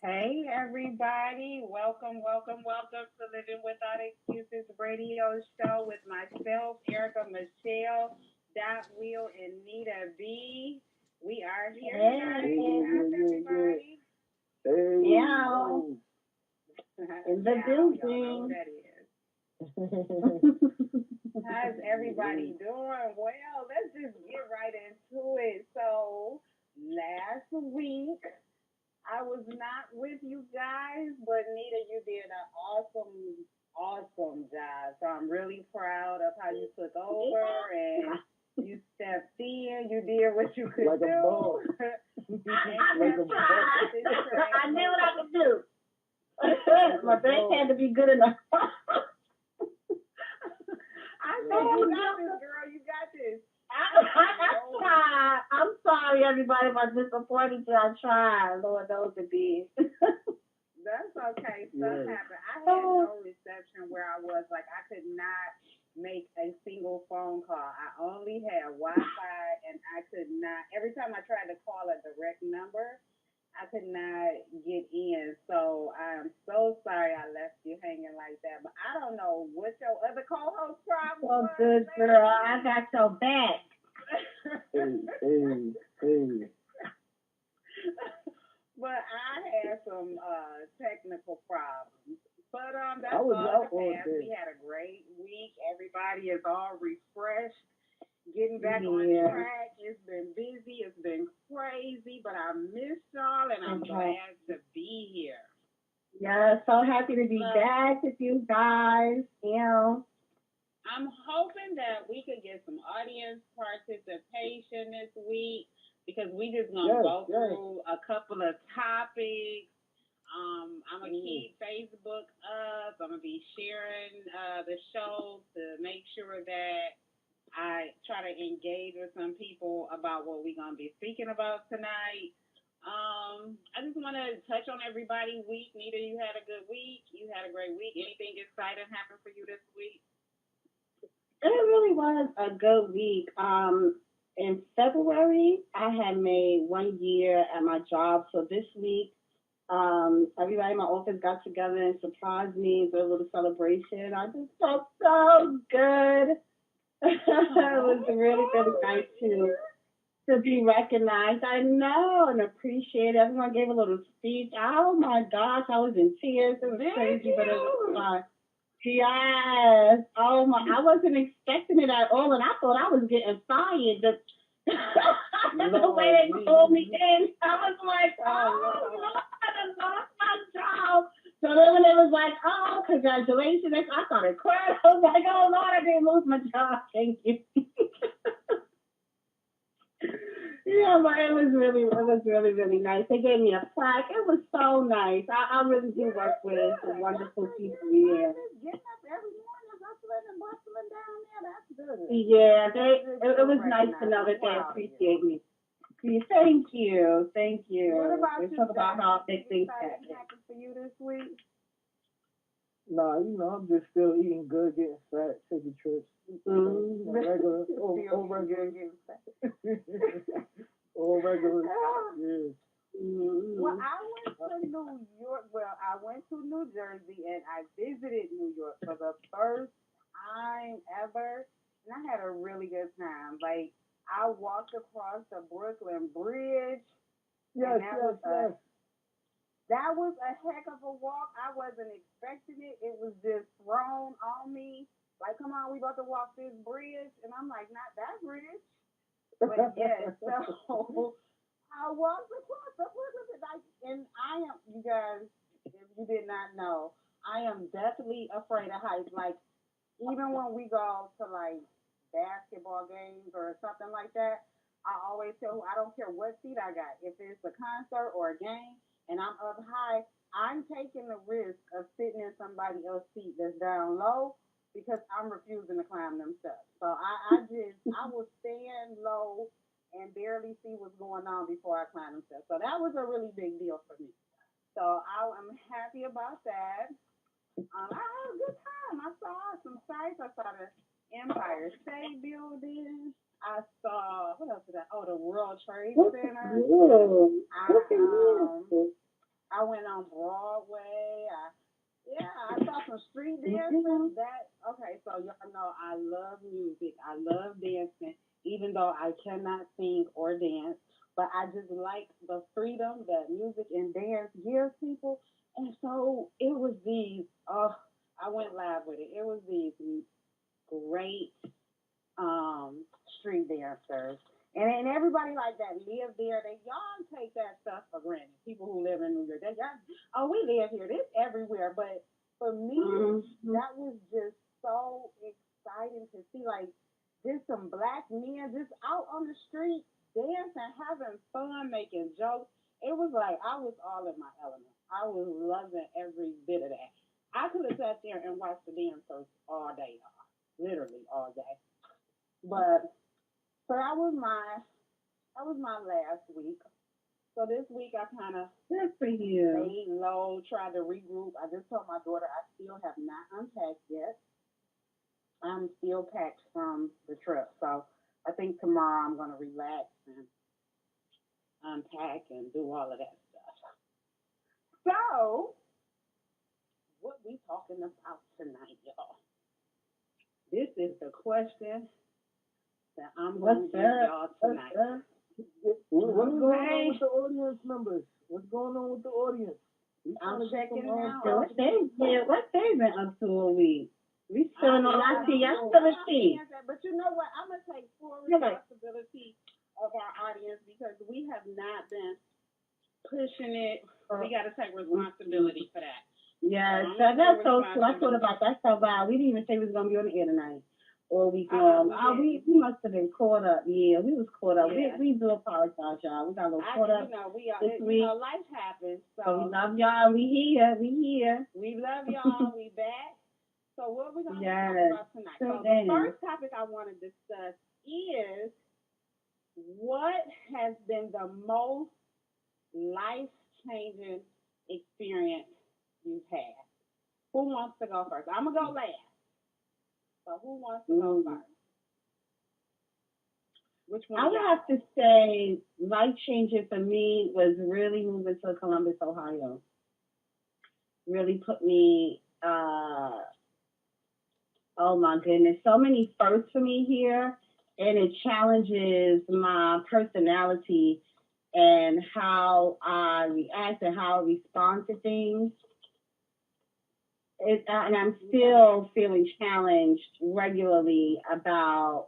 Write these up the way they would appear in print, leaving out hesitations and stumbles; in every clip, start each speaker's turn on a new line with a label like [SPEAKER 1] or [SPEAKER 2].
[SPEAKER 1] Hey everybody, welcome to Living Without Excuses radio show with myself, Erica, Michelle, Dot Wheel, and Nita Bee. We are here tonight. How's everybody?
[SPEAKER 2] Yeah, in the
[SPEAKER 1] Y'all know who
[SPEAKER 2] building.
[SPEAKER 1] that is. How's everybody doing? Well, let's just get right into it. So, last week, I was not with you guys, but Nita, you did an awesome job. So I'm really proud of how you took over and you stepped in. You did what you could
[SPEAKER 3] like a
[SPEAKER 1] do.
[SPEAKER 3] ball. Like a ball.
[SPEAKER 2] I knew what I could do. My brain had to be good enough.
[SPEAKER 1] I said, you got this, girl. You got this.
[SPEAKER 2] I tried. I'm sorry, everybody, if I disappointed you. I tried. Lord knows it did.
[SPEAKER 1] That's okay. Stuff happened. I had no reception where I was. Like, I could not make a single phone call. I only had Wi-Fi, and I could not. Every time I tried to call a direct number, I could not get in. So I'm so sorry I left you hanging like that. But I don't know what your other co-host problem
[SPEAKER 2] So
[SPEAKER 1] was.
[SPEAKER 2] good, girl. I got your back.
[SPEAKER 3] Hey.
[SPEAKER 1] But I had some technical problems. But that's
[SPEAKER 3] I was
[SPEAKER 1] all
[SPEAKER 3] out
[SPEAKER 1] the
[SPEAKER 3] all
[SPEAKER 1] past.
[SPEAKER 3] day.
[SPEAKER 1] We had a great week. Everybody is all refreshed, getting back on
[SPEAKER 2] Yeah.
[SPEAKER 1] track. It's been busy. It's been crazy. But I missed y'all, and I'm
[SPEAKER 2] Okay.
[SPEAKER 1] glad to be here.
[SPEAKER 2] Yeah, so happy to be back with you guys.
[SPEAKER 1] I'm hoping that we could get some audience participation this week because we just gonna go through a couple of topics. I'm gonna keep Facebook up. I'm gonna be sharing the show to make sure that I try to engage with some people about what we're gonna be speaking about tonight. I just want to touch on everybody's week. Nita, you had a good week. You had a great week. Anything exciting happened for you this week?
[SPEAKER 2] It really was a good week. In February, I had made 1 year at my job. So this week, everybody in my office got together and surprised me with a little celebration. I just felt so good. It was really nice to be recognized. I know and appreciate it. Everyone gave a little speech. Oh my gosh, I was in tears. It was crazy, but it was fun. Yes. Oh my! I wasn't expecting it at all, and I thought I was getting fired. The way they pulled me in, I was like, "Oh Lord, I lost my job." So then when it was like, "Oh, congratulations," I started crying. I was like, "Oh Lord, I didn't lose my job. Thank you." Yeah, but it was really nice. They gave me a plaque. It was so nice. I really do work with some wonderful people. Yeah.
[SPEAKER 1] Getting up every morning, hustling and bustling down there. That's good.
[SPEAKER 2] Yeah, it was nice to know that they appreciate me. Thank you.
[SPEAKER 1] What about
[SPEAKER 2] we
[SPEAKER 1] you?
[SPEAKER 2] talk about how big things
[SPEAKER 1] happened for you this week?
[SPEAKER 3] Nah, I'm just still eating good, getting fat, taking trips. Regular, all regular. All regular. Yeah.
[SPEAKER 1] Well, I went to New York. Well, I went to New Jersey and I visited New York for the first time ever, and I had a really good time. Like I walked across the Brooklyn Bridge.
[SPEAKER 3] Yes.
[SPEAKER 1] That was a heck of a walk. I wasn't expecting it. It was just thrown on me. Like, come on, we about to walk this bridge. And I'm like, not that bridge. But yes, so I walked across the bridge. Like, and I am, you guys, if you did not know, I am definitely afraid of heights. Like, even when we go to like basketball games or something like that, I always tell I don't care what seat I got. If it's a concert or a game and I'm up high, I'm taking the risk of sitting in somebody else's seat that's down low because I'm refusing to climb them steps. So I will stand low and barely see what's going on before I climb them steps. So that was a really big deal for me. So I'm happy about that. I had a good time. I saw some sights. I saw the Empire State Building. I saw what else did I? Oh, the World Trade Center. I went on on Broadway. I saw some street dancing. Okay, so y'all know I love music. I love dancing, even though I cannot sing or dance. But I just like the freedom that music and dance gives people. And so it was these, I went live with it. It was these great street dancers. And everybody like that live there. Y'all take that stuff for granted. People who live in New York, we live here. This everywhere. But for me, that was just so exciting to see, like, just some black men just out on the street dancing, having fun, making jokes. It was like I was all in my element. I was loving every bit of that. I could have sat there and watched the dancers all day, literally all day. But so that was my last week. So this week I kind of laid low, tried to regroup. I just told my daughter I still have not unpacked yet. I'm still packed from the trip. So I think tomorrow I'm going to relax and unpack and do all of that stuff. So what we talking about tonight, y'all? This is the question that I'm going to give y'all tonight.
[SPEAKER 3] What's going on with the audience members? What's going on with the audience?
[SPEAKER 1] I'm checking it out.
[SPEAKER 2] What they been up to all week? We still on our tea. I still a tea.
[SPEAKER 1] But you know what? I'm going to take full responsibility of our audience because we have not been pushing it. We got to take responsibility for that.
[SPEAKER 2] Yes, that's so true. I thought about that so bad. We didn't even say we was going to be on the air tonight. All week long. We must have been caught up. Yeah, we was caught up. Yeah. We do apologize, y'all. We got a little caught up.
[SPEAKER 1] Life happens. So
[SPEAKER 2] we love y'all. We here.
[SPEAKER 1] We love y'all. We back. So what we're going to talk about tonight. So the first topic I want to discuss is what has been the most life-changing experience you've had. Who wants to go first? I'm going to go last. So who wants to go first? Which one?
[SPEAKER 2] I would have to say life-changing for me was really moving to Columbus, Ohio. Really put me, oh my goodness, so many firsts for me here. And it challenges my personality and how I react and how I respond to things. And I'm still feeling challenged regularly about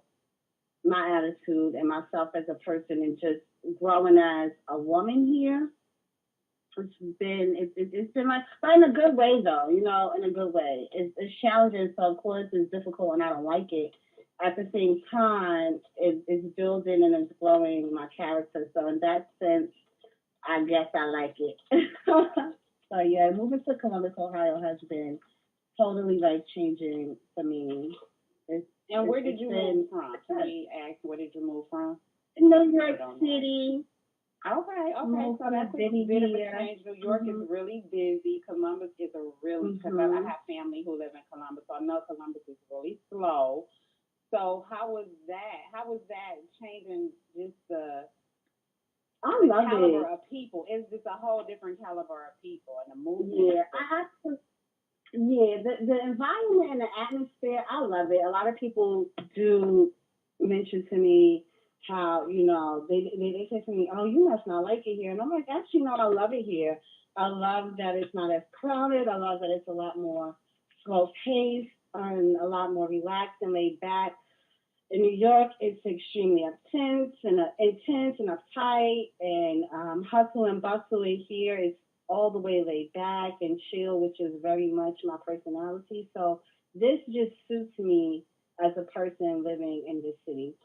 [SPEAKER 2] my attitude and myself as a person and just growing as a woman here. It's been like, but in a good way though, in a good way. It's challenging, so of course it's difficult and I don't like it. At the same time, it's building and it's growing my character. So in that sense, I guess I like it. So yeah, moving to Columbus, Ohio has been totally life-changing for me.
[SPEAKER 1] And where did you move from? Can we ask, where did you move from?
[SPEAKER 2] New York City.
[SPEAKER 1] Okay. So that's a bit of a change. New York is really busy. Columbus is a really, because I have family who live in Columbus, so I know Columbus is really slow. So how was that? How was that changing just the caliber of people? It's just a whole different caliber of people and the movement.
[SPEAKER 2] Yeah, the environment and the atmosphere, I love it. A lot of people do mention to me how, they say to me, oh, you must not like it here. And I'm like, actually, no, I love it here. I love that it's not as crowded. I love that it's a lot more slow paced and a lot more relaxed and laid back. In New York, it's extremely intense and uptight and hustle and bustle. Here it's all the way laid back and chill, which is very much my personality. So this just suits me as a person living in this city.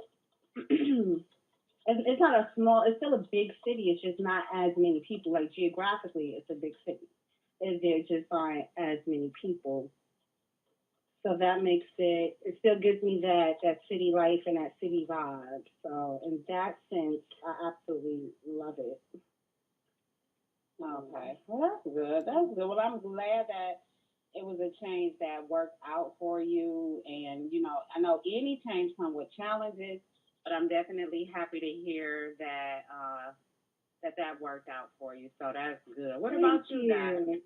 [SPEAKER 2] It's not it's still a big city. It's just not as many people. Like geographically, it's a big city. There just aren't as many people. So that makes it still gives me that city life and that city vibe. So in that sense, I absolutely love it.
[SPEAKER 1] Okay. Well, that's good. Well, I'm glad that it was a change that worked out for you. And, I know any change comes with challenges, but I'm definitely happy to hear that that worked out for you. So that's good. What
[SPEAKER 2] Thank
[SPEAKER 1] about you, Doc?
[SPEAKER 2] you.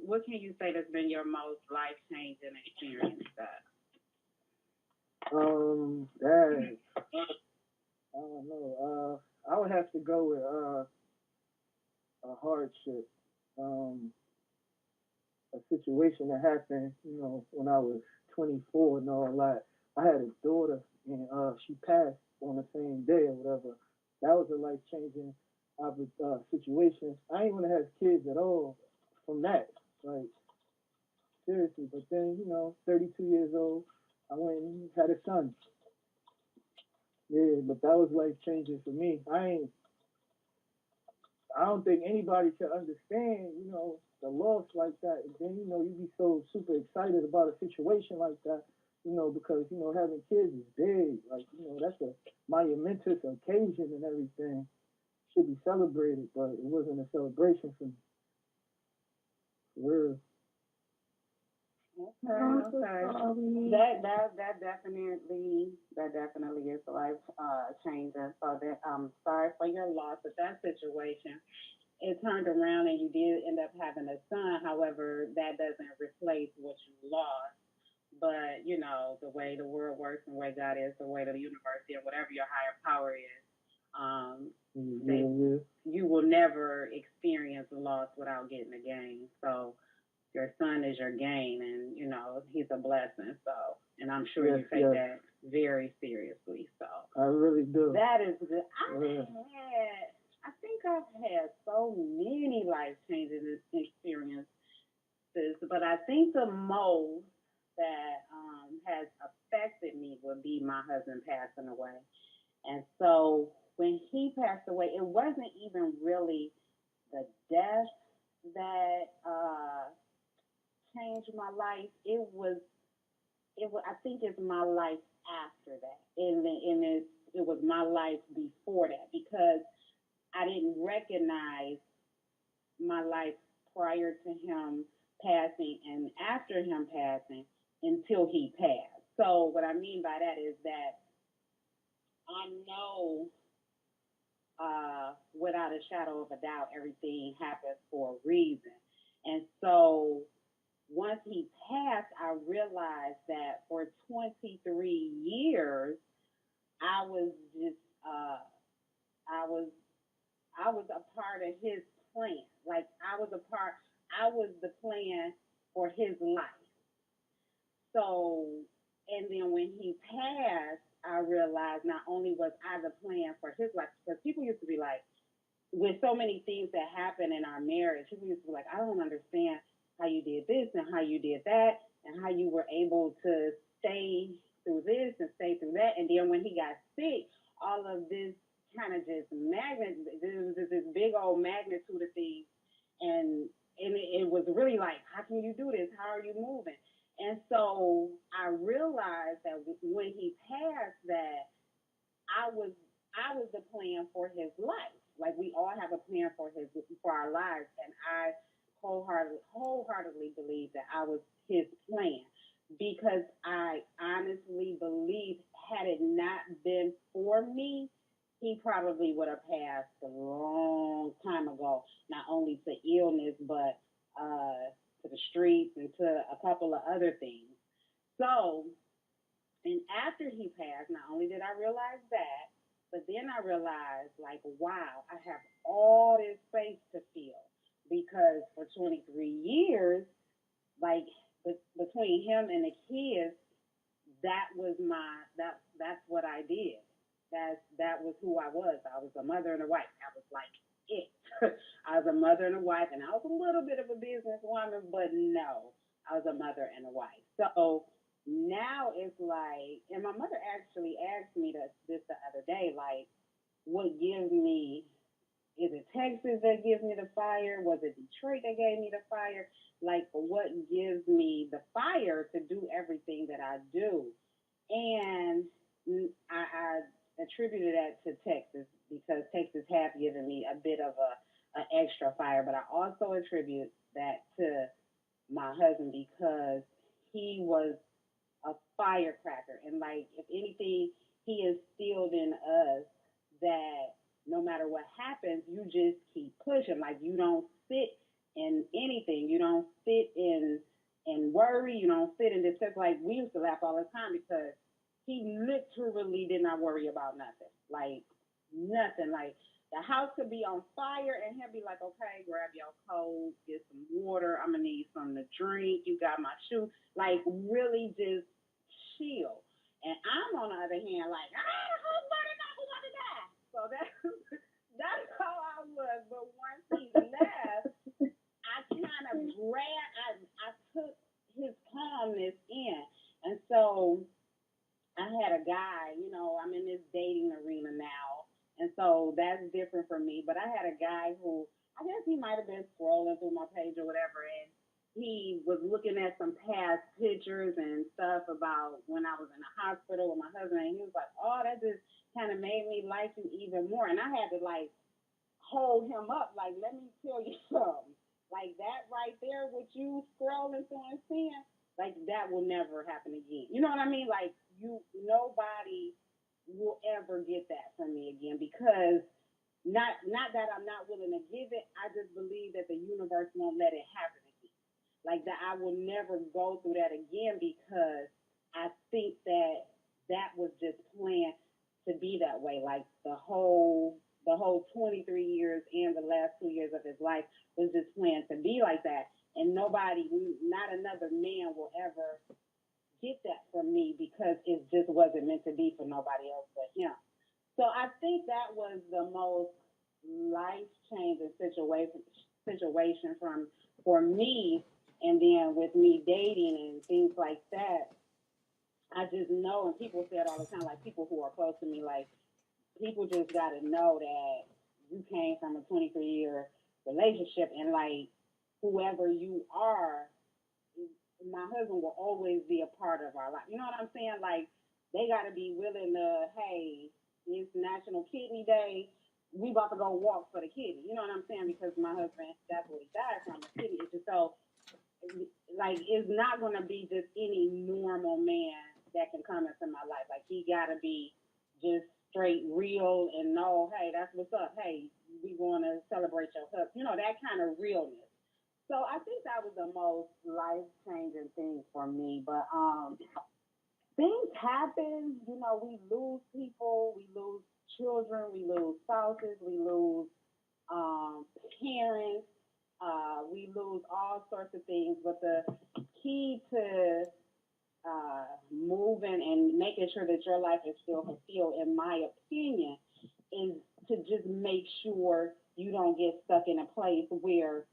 [SPEAKER 1] What can you say that's been your most life changing experience, Doc?
[SPEAKER 3] That I don't know. I would have to go with a hardship. Um, a situation that happened, when I was 24 and all that. I had a daughter, and she passed on the same day or whatever. That was a life changing situation. I ain't want to have kids at all from that, like seriously. But then, 32 years old, I went and had a son. Yeah, but that was life changing for me. I don't think anybody can understand, the loss like that. And then, you be so super excited about a situation like that, because, having kids is big. Like, that's a monumentous occasion and everything. Should be celebrated, but it wasn't a celebration for me. For real.
[SPEAKER 1] Okay, okay. That definitely is a life changer. So that I'm sorry for your loss of that situation. It turned around and you did end up having a son. However, that doesn't replace what you lost. But the way the world works and the way God is, the way the universe is, whatever your higher power is, they,
[SPEAKER 3] Yeah.
[SPEAKER 1] you will never experience loss without getting a gain. So your son is your gain, and he's a blessing. So, and I'm sure
[SPEAKER 3] Yes,
[SPEAKER 1] you take
[SPEAKER 3] yes.
[SPEAKER 1] that very seriously. So
[SPEAKER 3] I really do.
[SPEAKER 1] that is good.
[SPEAKER 3] Yeah.
[SPEAKER 1] I think I've had so many life changing experiences, but I think the most that has affected me would be my husband passing away. And so when he passed away, it wasn't even really the death that changed my life. It was I think it's my life after that, and it was my life before that because I didn't recognize my life prior to him passing and after him passing until he passed. So what I mean by that is that I know without a shadow of a doubt everything happens for a reason. And so once he passed, I realized that for 23 years I was just I was I was a part of his plan. Like I was the plan for his life. So, and then when he passed, I realized not only was I the plan for his life, because people used to be like, with so many things that happen in our marriage, people used to be like, I don't understand how you did this and how you did that and how you were able to stay through this and stay through that. And then when he got sick, all of this kind of just there was this big old magnitude of things. And it was really like, how can you do this? How are you moving? And so I realized that when he passed, that I was I was the plan for his life. Like we all have a plan for our lives, and I wholeheartedly believe that I was his plan because I honestly believe had it not been for me, he probably would have passed a long time ago. Not only to illness, but to the streets and to a couple of other things. So and after he passed, not only did I realize that, but then I realized, like, wow, I have all this space to fill because for 23 years, like, between him and the kids, that's what I did. That was who I was. I was a mother and a wife. That was like it. I was a mother and a wife, and I was a little bit of a businesswoman, but no, I was a mother and a wife. So now it's like, and my mother actually asked me this the other day, like, what gives me is it Texas that gives me the fire? Was it Detroit that gave me the fire? Like, what gives me the fire to do everything that I do? And I attributed that to Texas because Texas has given me a bit of an extra fire, but I also attribute that to my husband because he was a firecracker. And like, if anything, he instilled in us that no matter what happens, you just keep pushing. Like you don't sit in anything. You don't sit in worry. You don't sit in this. Like we used to laugh all the time because he literally did not worry about nothing. Like nothing. Like the house could be on fire and he'll be like, okay, grab your coat, get some water. I'm gonna need something to drink. You got my shoe. Like really just chill. And I'm on the other hand like, who's burning up? We're gonna die. So that's that's how I was. But once he left, I kind of grabbed, I took his calmness in. And so I had a guy, I'm in this dating arena now. And so that's different for me. But I had a guy who I guess he might have been scrolling through my page or whatever. And he was looking at some past pictures and stuff about when I was in the hospital with my husband. And he was like, oh, that just kind of made me like you even more. And I had to like hold him up. Like, let me tell you something. Like that right there, with you scrolling through and seeing, like that will never happen again. You know what I mean? Like nobody will ever get that from me again because not that I'm not willing to give it. I just believe that the universe won't let it happen again. Like that, I will never go through that again because I think that was just planned to be that way. Like the whole 23 years and the last 2 years of his life was just planned to be like that. And nobody, not another man will ever get that from me because it just wasn't meant to be for nobody else but him. So I think that was the most life changing situation from for me. And then with me dating and things like that, I just know, and people say it all the time, like people who are close to me, like people just got to know that you came from a 23-year relationship, and like whoever you are, my husband will always be a part of our life. You know what I'm saying? Like they got to be willing to, hey, it's National Kidney Day. We about to go walk for the kidney. You know what I'm saying? Because my husband, that's what he died from, a kidney issue. So, like, it's not going to be just any normal man that can come into my life. Like, he got to be just straight real and know, hey, that's what's up. Hey, we going to celebrate your husband. You know, that kind of realness. So I think that was the most life changing thing for me. But things happen. We lose people, we lose children, we lose spouses, we lose parents, we lose all sorts of things. But the key to moving and making sure that your life is still fulfilled, in my opinion, is to just make sure you don't get stuck in a place where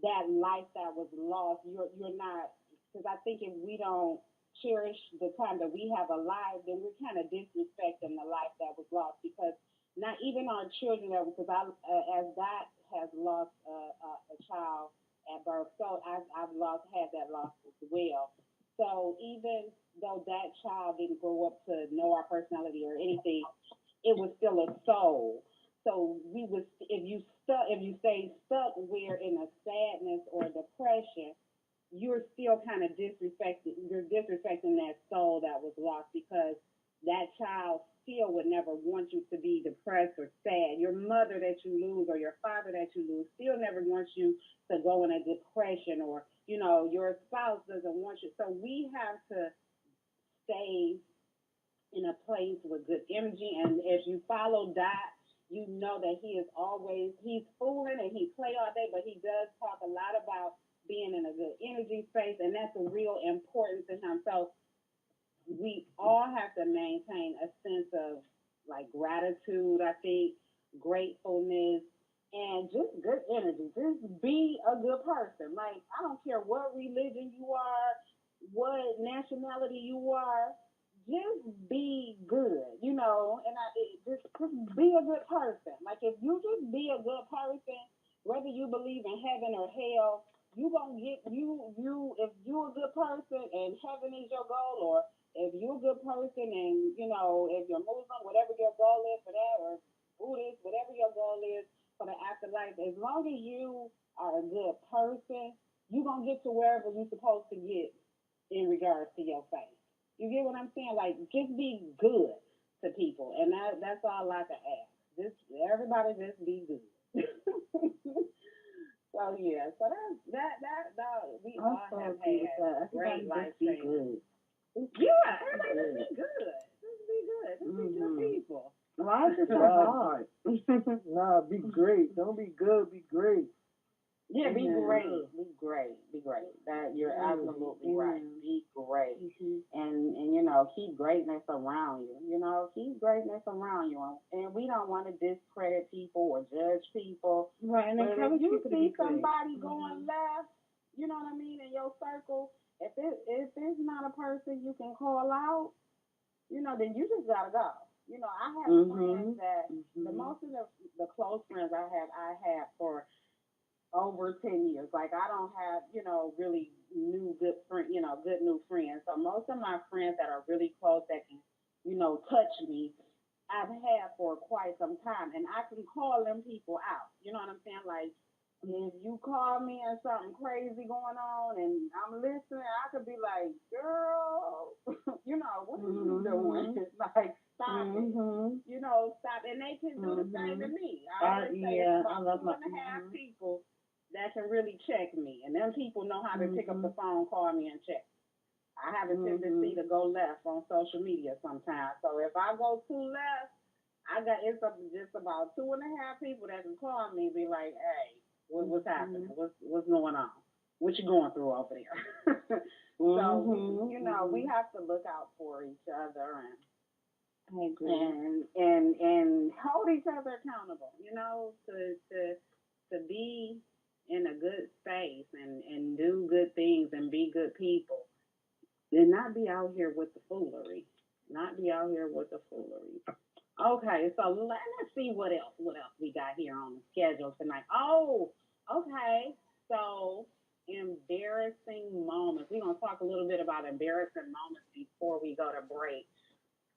[SPEAKER 1] that life that was lost, you're not, because I think if we don't cherish the time that we have alive, then we're kind of disrespecting the life that was lost. Because not even our children, because as God has lost a child at birth, so I've had that loss as well. So even though that child didn't grow up to know our personality or anything, it was still a soul. So we was if you stay stuck where in a sadness or depression, you're still kind of disrespecting that soul that was lost, because that child still would never want you to be depressed or sad. Your mother that you lose or your father that you lose still never wants you to go in a depression, or your spouse doesn't want you. So we have to stay in a place with good energy. And if you follow Dot, you know that he's fooling and he play all day, but he does talk a lot about being in a good energy space, and that's a real importance to him. So we all have to maintain a sense of like gratitude, I think, gratefulness, and just good energy. Just be a good person. Like, I don't care what religion you are, what nationality you are, just be good, and just be a good person. Like, if you just be a good person, whether you believe in heaven or hell, you gonna get if you a good person and heaven is your goal, or if you're a good person and if you're Muslim, whatever your goal is for that, or Buddhist, whatever your goal is for the afterlife, as long as you are a good person, you gonna get to wherever you're supposed to get in regards to your faith. You get what I'm saying? Like, just be good to people, and that's all I can ask. Just everybody, just be good. So yeah, so that we all have had great life changes. Yeah, everybody just be good. Just be good. Just be good people.
[SPEAKER 2] Why is it so hard?
[SPEAKER 3] Nah, be great. Don't be good, be great.
[SPEAKER 1] Yeah, be great. Be great. Be great. That you're absolutely right. Be great. And you know, keep greatness around you. You know, keep greatness around you. And we don't want to discredit people or judge people.
[SPEAKER 2] Right, and
[SPEAKER 1] but if you see somebody going left, you know what I mean, in your circle, if it's not a person you can call out, you know, then you just gotta go. You know, I have friends that the most of the close friends I had for over 10 years. Like, I don't have, you know, really good new friends. So most of my friends that are really close that can, you know, touch me, I've had for quite some time. And I can call them people out. You know what I'm saying? Like, if you call me and something crazy going on and I'm listening, I could be like, girl, you know, what are you doing? Like, stop it. You know, stop. And they can do the same to me. I always say it's about 2.5 people that can really check me. And them people know how to pick up the phone, call me, and check. I have a tendency to go left on social media sometimes. So if I go too left, just about 2.5 people that can call me and be like, hey, what's happening? What's going on? What you going through over there? So, you know, we have to look out for each other and hold each other accountable, you know, to be in a good space and do good things and be good people. And not be out here with the foolery. Okay, so let's see what else we got here on the schedule tonight. Oh, okay. So embarrassing moments. We're gonna talk a little bit about embarrassing moments before we go to break.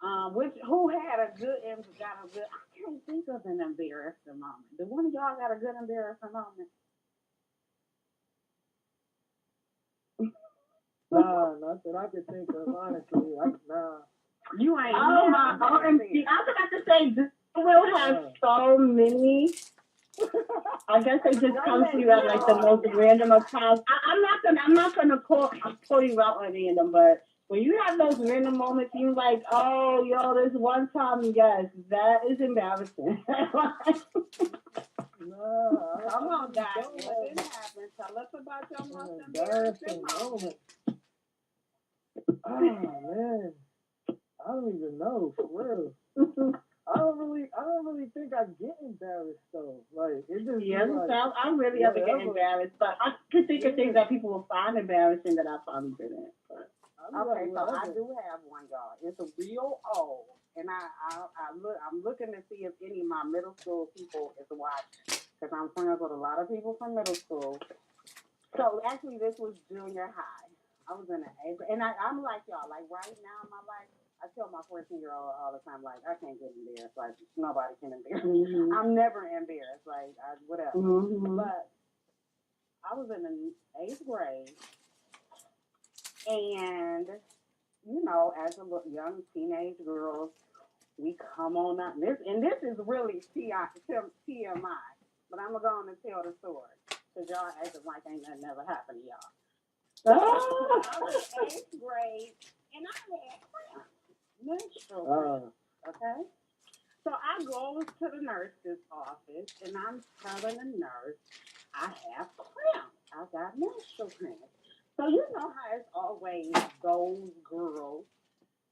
[SPEAKER 1] Who had a good I can't think of an embarrassing moment. Did one of y'all got a good embarrassing moment?
[SPEAKER 3] Nah, nothing I could think of, honestly. Nah.
[SPEAKER 1] You ain't.
[SPEAKER 2] Oh my OMG. I was about to say, Will have so many. I guess they just come to you at like the most random of times. I'm not gonna call you out on any of them, but when you have those random moments, you like, oh, yo, this one time, yes, that is embarrassing.
[SPEAKER 3] No,
[SPEAKER 1] come on, guys. What didn't happen? Tell us about your most embarrassing moment.
[SPEAKER 3] Oh man, I don't even know, for real. I don't really think I get embarrassed though. Like, it just
[SPEAKER 2] I'm really ever get embarrassed, but I could think of things that people will find embarrassing that I probably didn't. But.
[SPEAKER 1] Okay, so I do have one, y'all. It's a real old, and I'm looking to see if any of my middle school people is watching, because I'm friends with a lot of people from middle school. So actually, this was junior high. I was in the 8th grade, and I'm like y'all. Like, right now in my life, I tell my 14-year-old all the time, like, I can't get embarrassed. Like, nobody can embarrass me. I'm never embarrassed. Like, whatever. But I was in the 8th grade, and you know, as a young teenage girls, we come on out. And this is really TMI, but I'm going to tell the story because y'all acting like ain't nothing ever happened to y'all. So I was 8th grade, and I had cramps, menstrual cramps. Okay, so I go to the nurse's office, and I'm telling the nurse I have cramps. I got menstrual cramps. So you know how it's always those girls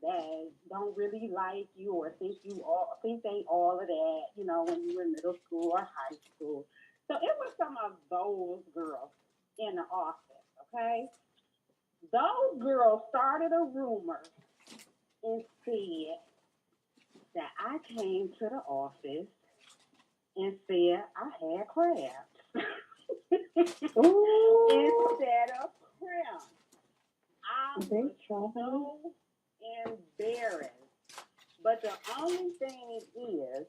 [SPEAKER 1] that don't really like you or think they all of that, you know, when you were in middle school or high school. So it was some of those girls in the office, okay? Those girls started a rumor and said that I came to the office and said I had crabs instead of cramps. I was so embarrassed. But the only thing is,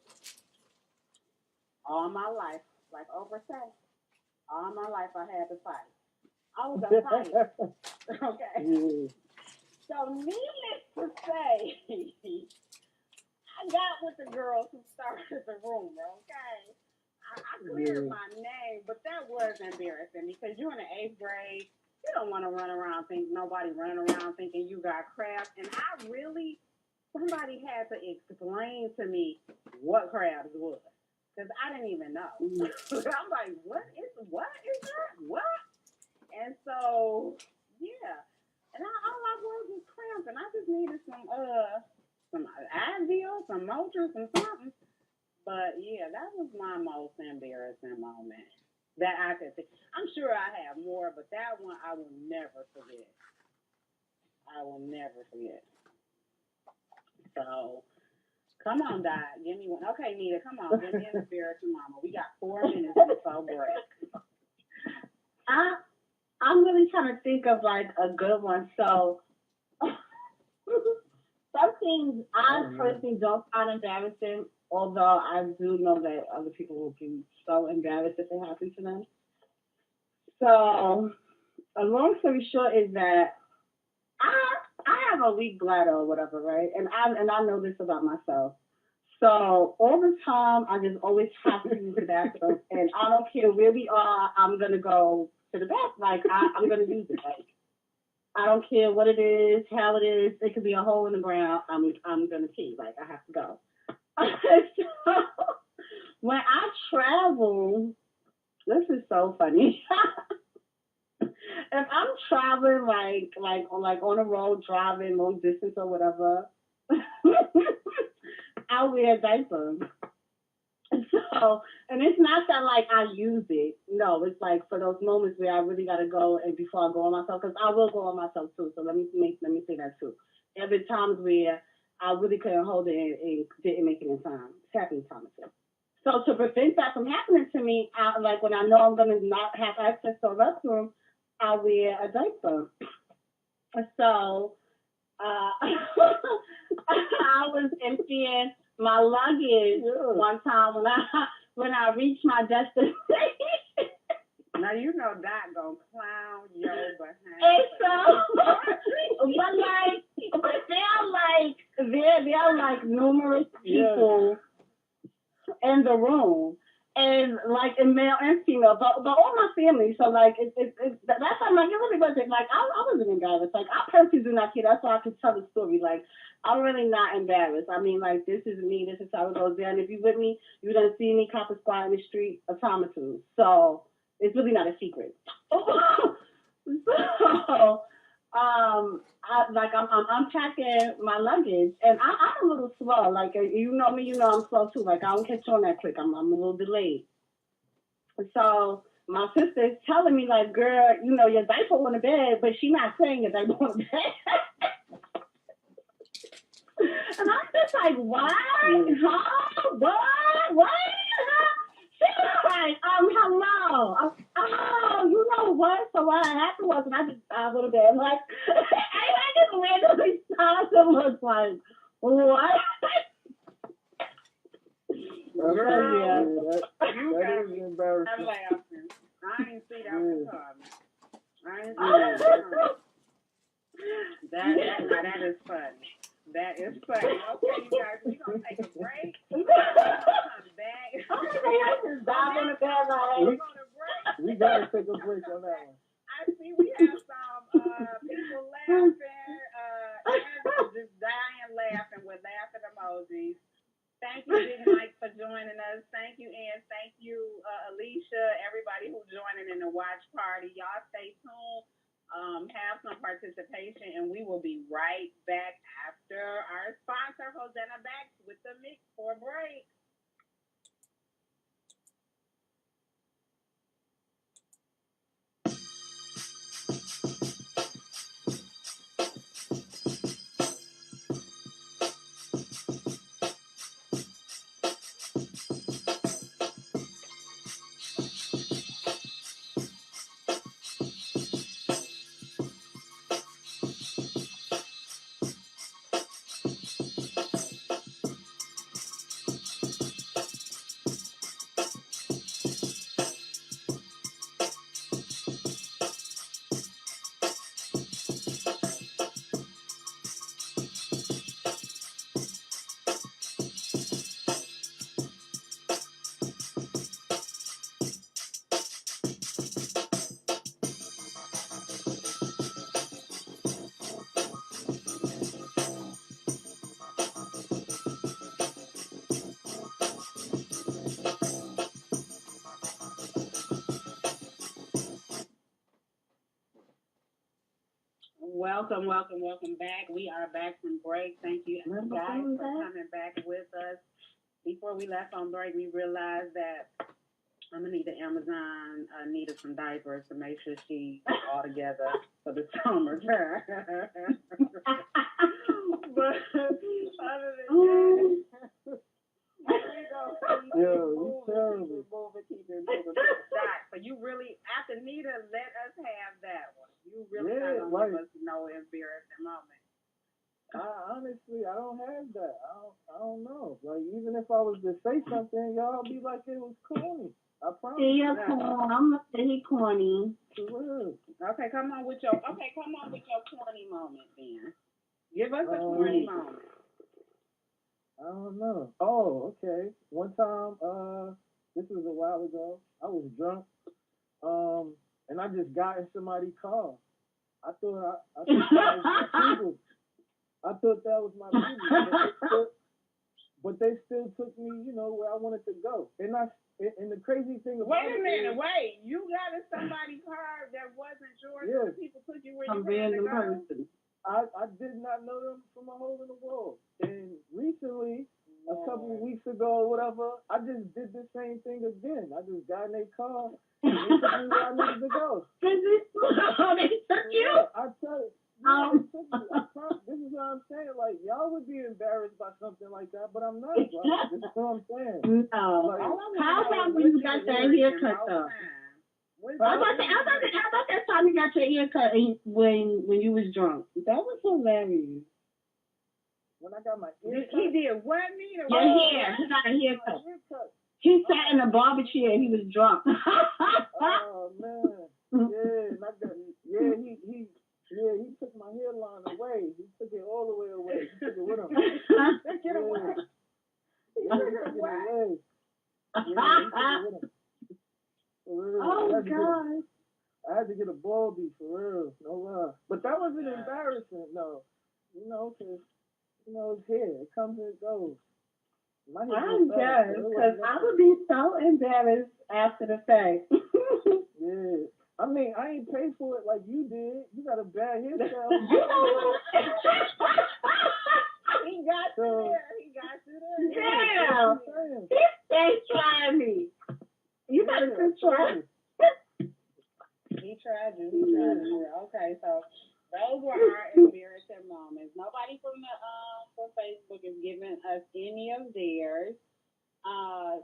[SPEAKER 1] all my life, like Oprah said, all my life I had to fight. I was a fighter. Okay. So needless to say, I got with the girls who started the rumor, okay? I cleared my name, but that was embarrassing because you're in the eighth grade. You don't want to run around nobody running around thinking you got crabs. And I really, somebody had to explain to me what crabs was because I didn't even know. I'm like, what is that? What? And so, yeah. And all I was cramps, and I just needed some Advil, some Motrin, some something. But yeah, that was my most embarrassing moment that I could think. I'm sure I have more, but that one I will never forget. I will never forget. So, come on, Dot. Give me one. Okay, Nita, come on. Give me an embarrassing mama. We got 4 minutes before break.
[SPEAKER 2] I'm really trying to think of like a good one. So some things I personally don't find embarrassing, although I do know that other people will be so embarrassed if it happens to them. So a long story short is that I have a weak bladder or whatever, right? And I know this about myself. So all the time I just always have to use the bathroom, and I don't care where we are. I'm gonna go to the bathroom. Like I'm gonna use it. Like I don't care what it is, how it is. It could be a hole in the ground. I'm gonna pee. Like I have to go. So when I travel, this is so funny. If I'm traveling like on a road driving long distance or whatever, I wear a diaper. So, and it's not that like I use it. No, it's like for those moments where I really gotta go and before I go on myself, because I will go on myself too. So let me say that too. There have been times where I really couldn't hold it and didn't make it in time. It's happened time or two. So to prevent that from happening to me, like when I know I'm gonna not have access to a restroom, I wear a diaper. So I was emptying my luggage one time when I reached my destination.
[SPEAKER 1] Now you know that gonna clown your behind.
[SPEAKER 2] And so, but there are like numerous people in the room. And like in male and female, but all my family. So like that's how like it really wasn't like I wasn't embarrassed. Like I personally do not care. That's why I can tell the story. Like I'm really not embarrassed. I mean like this is me. This is how it goes down. If you with me, you're gonna see me cop a squat in the street a time or two. So it's really not a secret. So I'm unpacking my luggage, and I'm a little slow. Like you know me, you know I'm slow too. Like I don't catch on that quick. I'm a little delayed. So my sister is telling me like, girl, you know your diaper on the bed, but she not saying your diaper on the bed. And I'm just like, what? Huh? What? Like, hello. Oh, you know what? So what happened was, and I would have been like, I just randomly stopped and was like, what?
[SPEAKER 1] Girl,
[SPEAKER 3] yeah,
[SPEAKER 1] you got me.
[SPEAKER 3] embarrassing.
[SPEAKER 1] I'm laughing. I ain't see that one coming. I ain't see that one coming. That is funny. That is funny. Okay, you guys, we're going to take a break. Come back.
[SPEAKER 2] I just dive on the bed like.
[SPEAKER 1] We're going to break.
[SPEAKER 3] We got to take a break on that one.
[SPEAKER 1] I see we have some people laughing, and just dying laughing with laughing emojis. Thank you, Big Mike, for joining us. Thank you, Ann. Thank you, Alicia, everybody who's joining in the watch party. Y'all stay tuned. Have some participation, and we will be right back after our sponsor, Hosanna Backs, with the mix for break. Welcome, welcome, welcome back. We are back from break. Thank you guys for coming back with us. Before we left on break, we realized that I'm gonna need the Amazon Nita some diapers to make sure she's all together for the summertime. But other than that, keep it moving. So you really, after Nita, let us have that one. You really not gonna give us no embarrassing moment.
[SPEAKER 3] Honestly, I don't have that. I don't know. Like, even if I was to say something, y'all be like it was corny. I promise.
[SPEAKER 2] I'm gonna say he corny.
[SPEAKER 1] Okay, come on with your corny moment then. Give us a corny moment.
[SPEAKER 3] I don't know. Oh, okay. One time, this was a while ago. I was drunk, and I just got in somebody's car. I thought that was my people, but they still took me, where I wanted to go. And the crazy thing about
[SPEAKER 1] Wait a minute, you got in somebody's car that wasn't yours, and the people took you where you wanted to go? Person.
[SPEAKER 3] I did not know them from a hole in the wall. And recently, a couple of weeks ago or whatever, I just did the same thing again. I just got in their car and they took me where I needed to go.
[SPEAKER 2] They took you?
[SPEAKER 3] I tell you. This is what I'm saying. Like, y'all would be embarrassed by something like that, but I'm not. Like, this is what I'm saying.
[SPEAKER 2] No.
[SPEAKER 3] Like,
[SPEAKER 2] how about when you got that haircut, though? I thought that time you got your haircut when you was drunk. That was hilarious.
[SPEAKER 3] When I got my haircut.
[SPEAKER 1] He did what, Nita?
[SPEAKER 2] Your hair. He got a haircut. He sat in a barber chair. He was drunk.
[SPEAKER 3] Oh, man. Yeah, he took my hairline away. He took it all the way away. He took it with him.
[SPEAKER 1] Took it away.
[SPEAKER 3] He took it away. Yeah, he took it with him. For real.
[SPEAKER 2] Oh, God.
[SPEAKER 3] I had to get a baldy, for real. No lie. But that wasn't embarrassing, no. Because, it's hair. It comes and it goes.
[SPEAKER 2] I'm jealous, because I would be so embarrassed after the fact.
[SPEAKER 3] Yeah. I mean, I ain't paid for it like you did. You got a bad hairstyle.
[SPEAKER 1] He got you there.
[SPEAKER 2] Yeah. They tried me. You got to try.
[SPEAKER 1] He tried you. Okay, so those were our embarrassing moments. Nobody from Facebook is giving us any of theirs.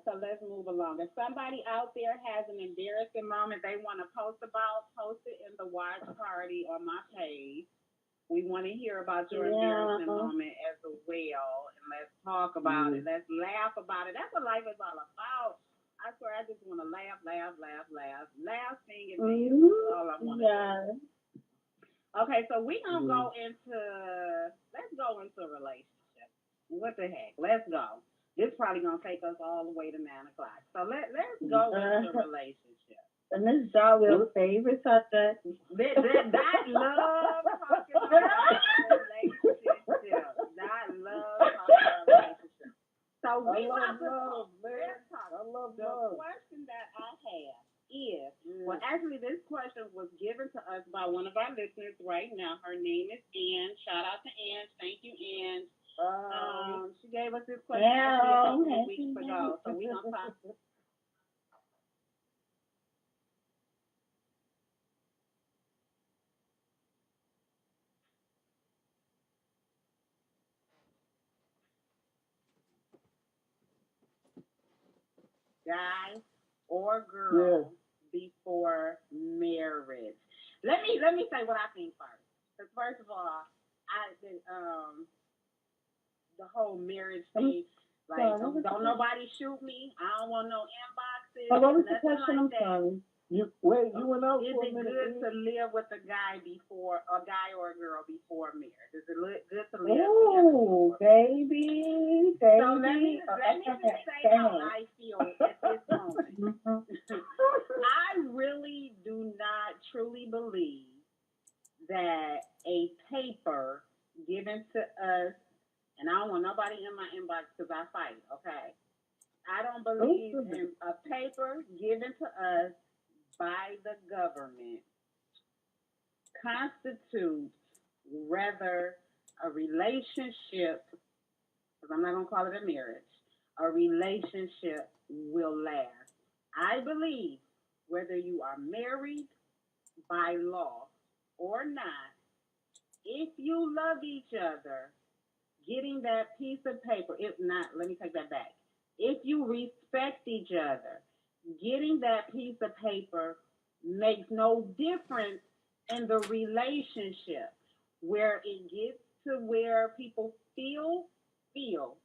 [SPEAKER 1] So let's move along. If somebody out there has an embarrassing moment they want to post it in the watch party on my page. We want to hear about your embarrassing moment as well, and let's talk about it. Let's laugh about it. That's what life is all about. I swear, I just want to laugh, sing, and dance. That's all I want to do. Okay, so we're going to let's go into a relationship. What the heck? Let's go. This probably going to take us all the way to 9 o'clock. So let's go into a relationship.
[SPEAKER 2] And this is our favorite subject.
[SPEAKER 1] That love talking about relationship. That love talking about relationship. So we about to talk.
[SPEAKER 3] I love
[SPEAKER 1] the
[SPEAKER 3] love.
[SPEAKER 1] question that I have is, well, actually, this question was given to us by one of our listeners right now. Her name is Ann. Shout out to Ann. Thank you, Ann. She gave us this question a couple weeks ago. So we're going to talk. Guy or girl before marriage. Let me say what I think first. Because first of all, I think the whole marriage thing, like don't nobody shoot me. I don't want no inboxes.
[SPEAKER 2] What was the question? I'm sorry.
[SPEAKER 3] You went out
[SPEAKER 1] Is
[SPEAKER 3] for
[SPEAKER 1] it
[SPEAKER 3] a minute.
[SPEAKER 1] good to live with a guy or a girl before marriage? Is it good to live
[SPEAKER 2] together? Baby.
[SPEAKER 1] So let me just say how I feel at this moment. I really do not truly believe that a paper given to us, and I don't want nobody in my inbox because I fight, okay? I don't believe in a paper given to us by the government constitutes whether a relationship, because I'm not going to call it a marriage, a relationship will last. I believe whether you are married by law or not, if you love each other, getting that piece of paper, if not, let me take that back. If you respect each other, getting that piece of paper makes no difference in the relationship where it gets to where people feel, feel.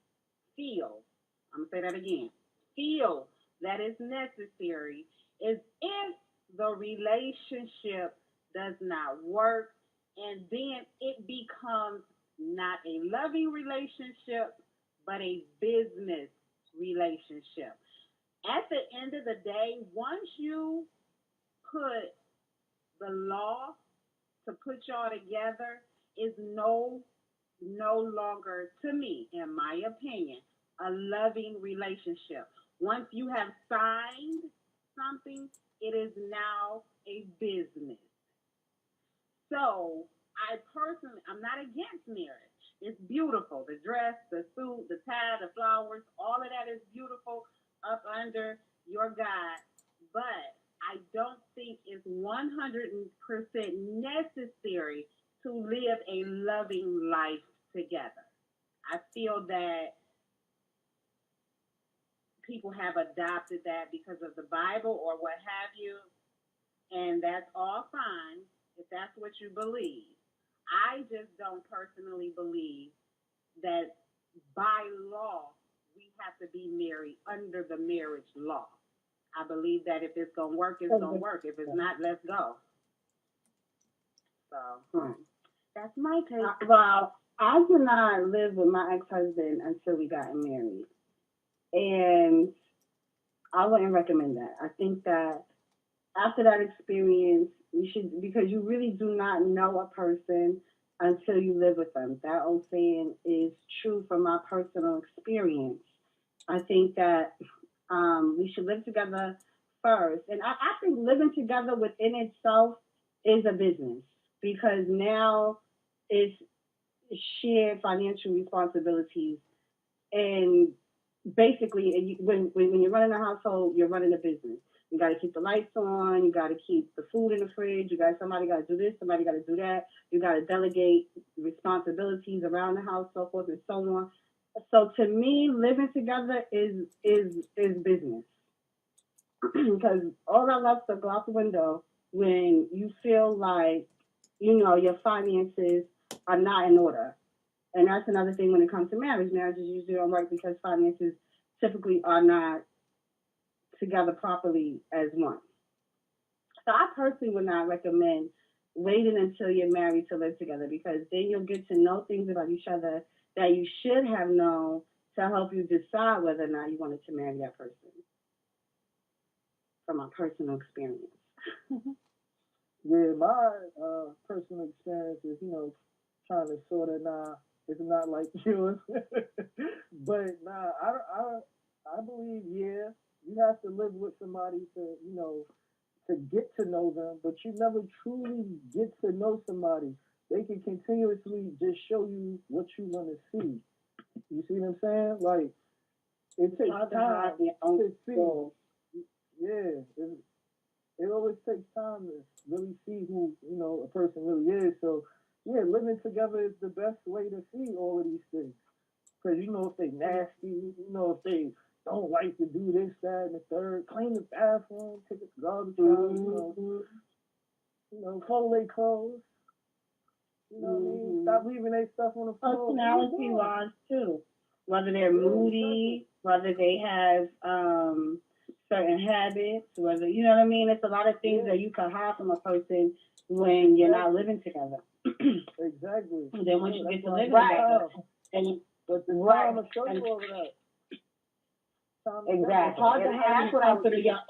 [SPEAKER 1] I'm going to say that again. Feel that is necessary is if the relationship does not work and then it becomes not a loving relationship, but a business relationship. At the end of the day, once you put the law to put y'all together, is no longer, to me, in my opinion, a loving relationship. Once you have signed something, it is now a business. So I personally, I'm not against marriage. It's beautiful. The dress, the suit, the tie, the flowers, all of that is beautiful up under your God. But I don't think it's 100% necessary to live a loving life together. I feel that people have adopted that because of the Bible or what have you, and that's all fine if that's what you believe. I just don't personally believe that by law we have to be married under the marriage law. I believe that if it's gonna work, it's gonna work. If it's not, let's go. So that's my take.
[SPEAKER 2] Well, I did not live with my ex-husband until we got married, and I wouldn't recommend that. I think that after that experience, you should, because you really do not know a person until you live with them. That old saying is true from my personal experience. I think that we should live together first. And I think living together within itself is a business because now it's shared financial responsibilities. And basically, when you're running a household, you're running a business. You got to keep the lights on. You got to keep the food in the fridge. Somebody got to do this. Somebody got to do that. You got to delegate responsibilities around the house, so forth and so on. So to me, living together is business because all that left to go out the window when you feel like your finances are not in order. And that's another thing when it comes to marriage. Marriages usually don't work because finances typically are not together properly as one. So I personally would not recommend waiting until you're married to live together because then you'll get to know things about each other that you should have known to help you decide whether or not you wanted to marry that person. From my personal experience.
[SPEAKER 3] Yeah, my personal experience is, trying to sort of it's not like yours, but I believe you have to live with somebody to get to know them, but you never truly get to know somebody. They can continuously just show you what you want to see. You see what I'm saying? Like it takes time to see. Yeah, it always takes time to really see who a person really is. So yeah, living together is the best way to see all of these things. Because if they nasty, if they don't like to do this, that, and the third, clean the bathroom, take the garbage out, fold their clothes. You know what I mean? Stop leaving their stuff on the floor.
[SPEAKER 2] Personality wise too. Whether they're moody, whether they have certain habits, whether you know what I mean. It's a lot of things that you can hide from a person when you're not living together.
[SPEAKER 3] Exactly.
[SPEAKER 2] And then once you get to live together, and
[SPEAKER 3] but the time to show you all of that.
[SPEAKER 2] Exactly. It's hard to hide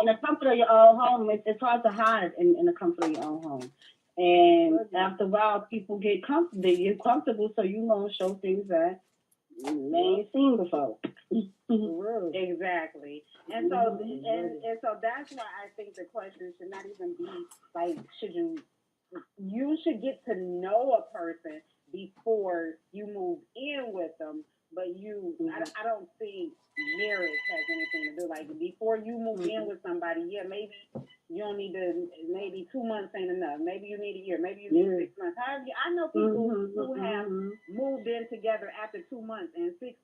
[SPEAKER 2] in the comfort of your own home. It's hard to hide in the comfort of your own home. And after a while, people get comfortable. They get comfortable, so you won't show things that they ain't seen before.
[SPEAKER 1] Exactly. And so that's why I think the question should not even be like, should you you should get to know a person before you move in with them. But I don't think marriage has anything to do. Like before you move in with somebody, yeah, maybe you don't need to. Maybe 2 months ain't enough. Maybe you need a year. Maybe you need 6 months. However, I know people who have moved in together after 2 months and 16,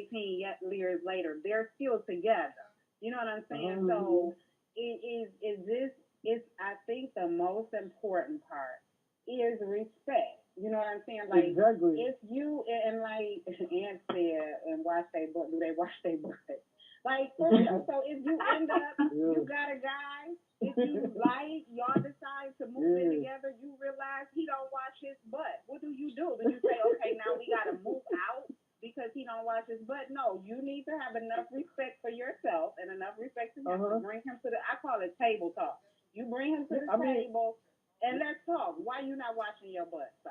[SPEAKER 1] 18 years later, they're still together. You know what I'm saying? So is this? It's I think the most important part is respect. You know what I'm saying? Like
[SPEAKER 3] exactly.
[SPEAKER 1] if you and like Aunt said and watch they butt, do they wash their butt? Like for real. So if you end up you got a guy, if you like y'all decide to move in together, you realize he don't wash his butt. What do? Do you say, okay, now we gotta move out because he don't wash his butt? No, you need to have enough respect for yourself and enough respect for him to bring him to the I call it table talk. You bring him to the table and let's talk. Why you not washing your butt, sir?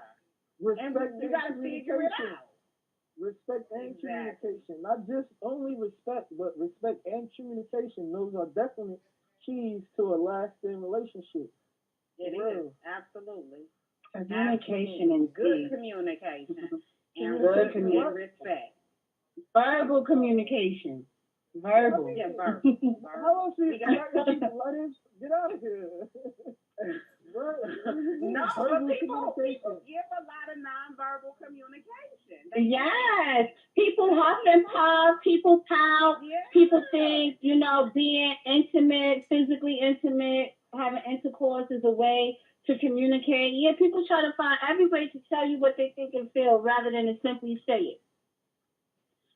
[SPEAKER 3] Respect
[SPEAKER 1] you got to figure it out.
[SPEAKER 3] Respect and communication. Not just only respect, but respect and communication. Those are definite keys to a lasting relationship.
[SPEAKER 1] It is. Absolutely.
[SPEAKER 2] Communication and
[SPEAKER 1] good communication. and
[SPEAKER 2] good
[SPEAKER 1] respect.
[SPEAKER 2] Verbal communication. Verbal.
[SPEAKER 1] Yeah, verbal.
[SPEAKER 3] How else you got letters? Get out of here.
[SPEAKER 1] No, but people give a lot of nonverbal communication.
[SPEAKER 2] Yes. People huff and puff, people pout, people think, being intimate, physically intimate, having intercourse is a way to communicate. Yeah, people try to find every way to tell you what they think and feel rather than to simply say it.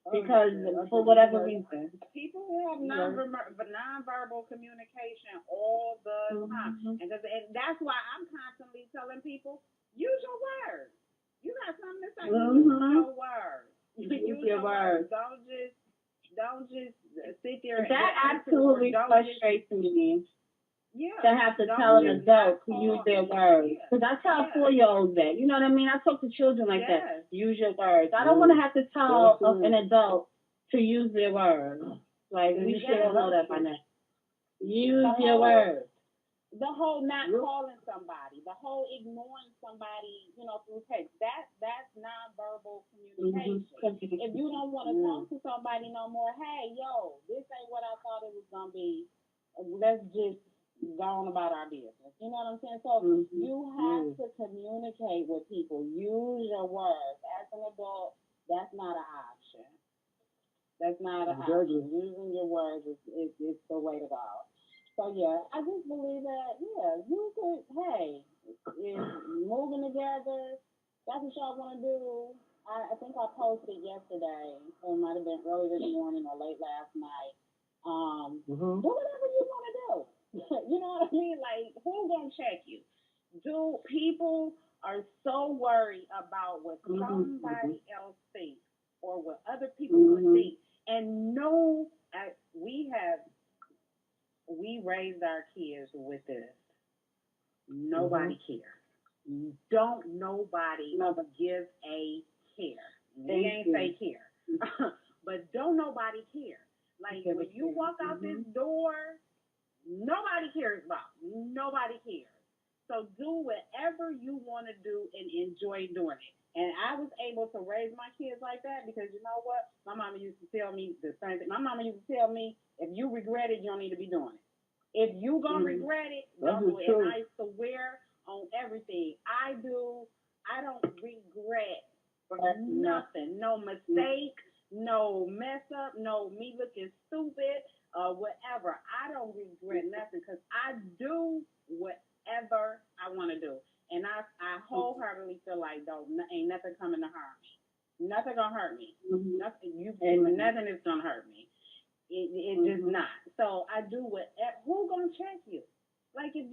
[SPEAKER 2] Because for whatever reason.
[SPEAKER 1] People have nonverbal communication all the time. And that's why I'm constantly telling people, use your words. You got something to say, use your words. Use your words. Don't just sit there and
[SPEAKER 2] that absolutely frustrates me.
[SPEAKER 1] Yeah.
[SPEAKER 2] To have to tell an adult to use their words. Because I tell 4-year-olds that. You know what I mean? I talk to children like that. Use your words. I don't want to have to tell an adult to use their words. Like, we should all know that by now. Use your words.
[SPEAKER 1] The whole not calling somebody, the whole ignoring somebody, through text. That's nonverbal communication. If you don't want to talk to somebody no more, hey, yo, this ain't what I thought it was going to be. Let's just go on about our business. You know what I'm saying? So you have to communicate with people. Use your words. As an adult, that's not an option. That's not an option. Using your words is the way to go. So, yeah, I just believe that, you could, hey, if moving together, that's what y'all want to do. I think I posted yesterday, or it might have been early this morning or late last night. Do whatever you want to do. You know what I mean? Like, who's going to check you? People are so worried about what somebody else thinks or what other people would think. And we raised our kids with this. Nobody cares. Don't nobody give a care. We ain't say care. But don't nobody care. Like, when you walk out this door, nobody cares about. Nobody cares. So do whatever you want to do and enjoy doing it. And I was able to raise my kids like that because you know what? My mama used to tell me the same thing. My mama used to tell me, if you regret it, you don't need to be doing it. If you gonna regret it, don't do it. And I swear on everything I do, I don't regret nothing. No mistake, no mess up, no me looking stupid, whatever. I don't regret nothing because I do whatever I want to do. And I wholeheartedly feel like, ain't nothing coming to harm me. Nothing gonna hurt me. Nothing is gonna hurt me. It just not. So I do whatever. Who gonna check you? Like if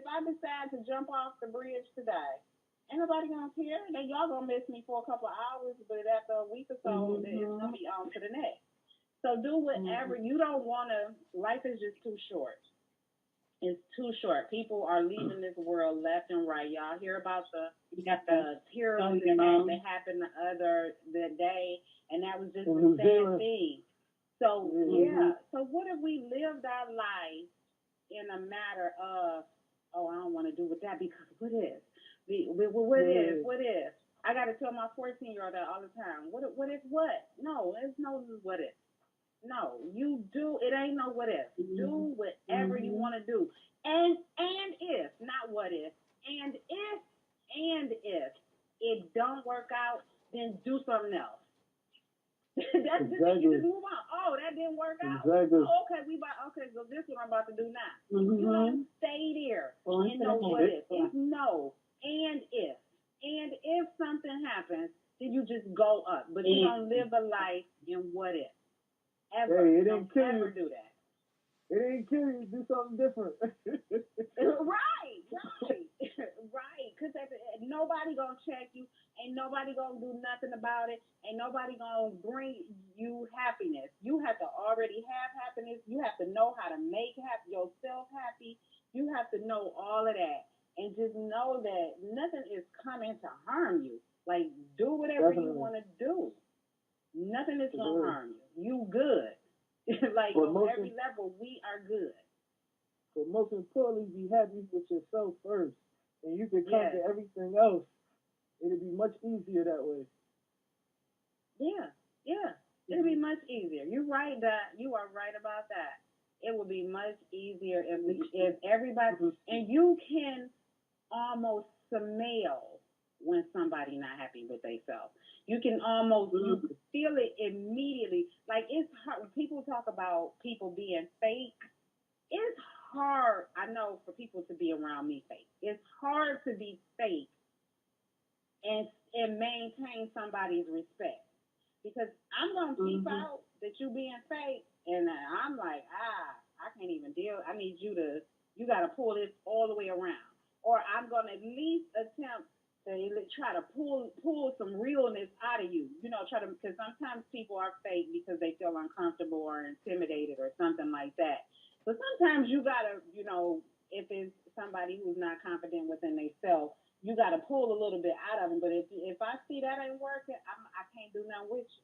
[SPEAKER 1] I decide to jump off the bridge today, ain't nobody gonna care. Y'all gonna miss me for a couple of hours, but after a week or so, it's gonna be on to the next. So do whatever. You don't wanna. Life is just too short. It's too short. People are leaving this world left and right. Y'all hear about the terrorist attack that happened the day, and that was just the same thing. So So what if we lived our life in a matter of oh, I don't want to do with that because what if? What if? What if? I got to tell my 14-year-old that all the time. What if what? No, there's no what if. No, you do. It ain't no what if. Do whatever you want to do. And if, not what if. And if it don't work out, then do something else. That's just you just move on. Oh, that didn't work out.
[SPEAKER 3] Exactly.
[SPEAKER 1] Oh, okay, so this is what I'm about to do now. You don't stay there and know what if. It's no. And if something happens, then you just go up. But you don't live a life in what if. Ever.
[SPEAKER 3] Hey,
[SPEAKER 1] don't ever do that.
[SPEAKER 3] It ain't kill you. Do something different.
[SPEAKER 1] Right. Right. Because nobody gonna check you. Ain't nobody gonna do nothing about it. Ain't nobody gonna bring you happiness. You have to already have happiness. You have to know how to make yourself happy. You have to know all of that. And just know that nothing is coming to harm you. Like, do whatever you want to do. Nothing is going to harm you. You good. Like, on every level, we are good.
[SPEAKER 3] But most importantly, be happy with yourself first. And you can come to everything else. It'll be much easier that way.
[SPEAKER 1] Yeah. It'll be much easier. You're right, Dad. You are right about that. It will be much easier if everybody, and you can almost smell when somebody not happy with themselves. You can almost you feel it immediately. Like, it's hard when people talk about people being fake. It's hard, I know, for people to be around me fake. It's hard to be fake and maintain somebody's respect, because I'm gonna peep out that you being fake, and I'm like, I can't even deal. I need you gotta pull this all the way around, or I'm gonna at least attempt to try to pull some realness out of you. Because sometimes people are fake because they feel uncomfortable or intimidated or something like that. So sometimes you gotta, if it's somebody who's not confident within themselves, you gotta pull a little bit out of them. But if I see that ain't working, I can't do nothing with you,